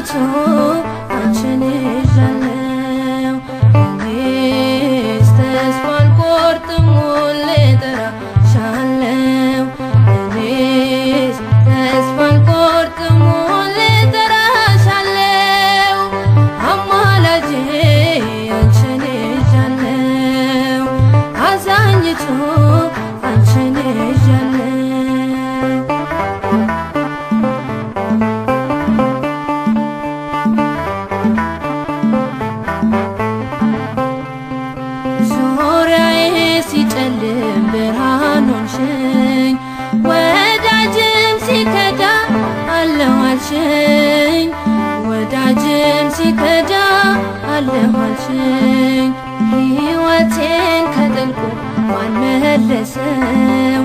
አዛኝቱ አንቺን ይዣለሁ እኔስ ተስፋ አልቆርጥም ሁሌ እጠራሻለሁ እኔስ ተስፋ አልቆርጥም ሁሌ እጠራሻለሁ አማላጄ አንቺን ይዣለሁ አዛኝቱ አንቺን ይዣለሁ ሲጨልም ብርሃን ሆንሽኝ ወዳጅም ሲከዳ አለሁ አልሽኝ ወዳጅም ሲከዳ አለሁ አልሽኝ ሕይወቴን ከጥልቁ ማን መለሰው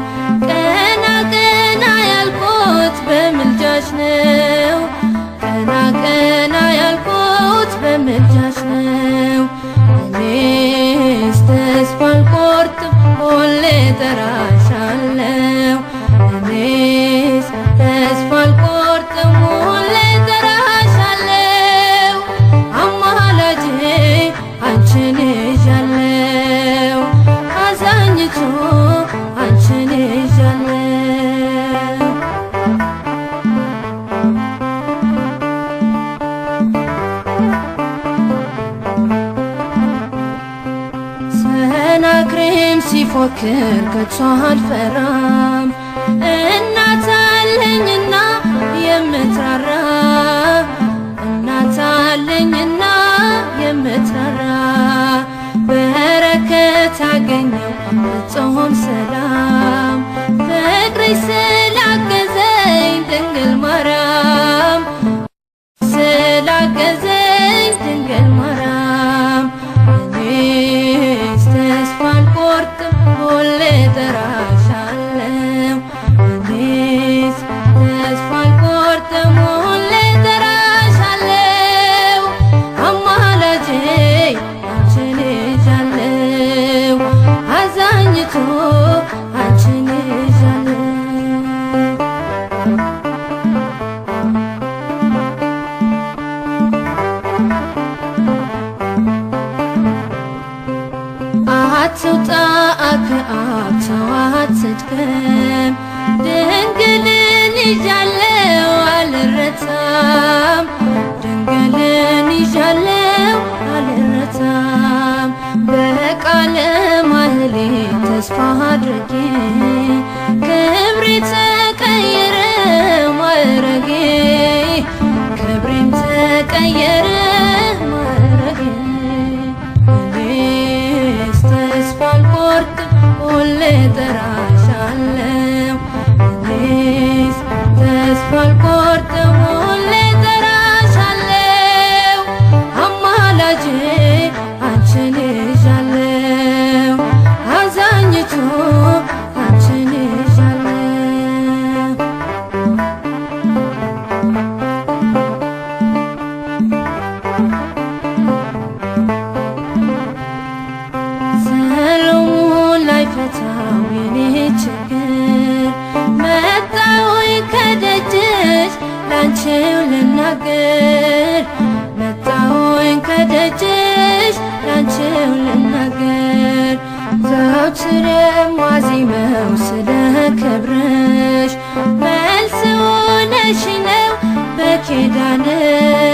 ቀና ቀና ያልኩት በምልጃሽ ነው ቀና ቀና ያልኩት በምልጃሽ ነው እኔስ ተስፋ አልቆርጥም ሁሌ እጠራሻለሁ እኔስ ተስፋ አልቆርጥም ሁሌ እጠራሻለሁ አማላጄ አንቺን ይዣለሁ አዛኝቱ አንቺን ይዣለሁ ሰናክሬም ሲፎክር ከቶ አልፈራም እናት አለኝና የምትራራ እናት አለኝና የምትራራ በረከት አገኘው ፍጹም ሰላም ፍቅርሽ ስላገዘኝ ድንግል ማርያም ስላገዘኝ ድንግል ማርያም እኔስ ተስፋ አልቆርጥም ሁሌ እጠራሻለሁ እኔስ ተስፋ አልቆርጥም ሁሌ እጠራሻለሁ አማላጄ አንቺን ይዣለሁ አዛኝቱ አንቺን ይዣለሁ አትውጣ ከአብ ሰው አትድከም ድንግልን ይዣለሁ አልረታም ድንግልን ይዣለሁ አልረታም በቃለ ማህሌት ተስፋ አድርጌ ክብሬ ተቀየረ ማዕረጌ ክብሬም ተቀየረ ማዕረጌ እኔስ ተስፋ አልቆርጥም ሁሌ እጠራሻለሁ እኔስ ተስፋ አልቆርጥም ሁሌ እጠራሻለሁ አማላጄ አንቺን ይዣለሁ አዛኝቱ አንቺን ይዣለሁ ሰሎሞን ላይፈታው የኔ ችግር መጣሁኝ ከደጅሽ ላንቺው ልናገር መጣሁኝ ከደጅሽ ላንቺው ልናገር ዘወትር የማዜመው ስለ ክብርሽ መልስ ሆነሽ ነው በኪዳንሽ